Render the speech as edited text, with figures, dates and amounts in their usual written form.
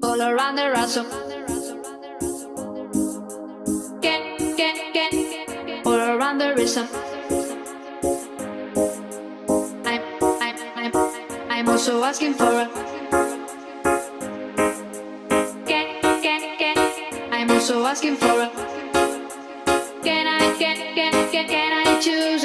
all around the ransom. All around the rhythm. I'm also asking for a. I'm also asking for a. Can I choose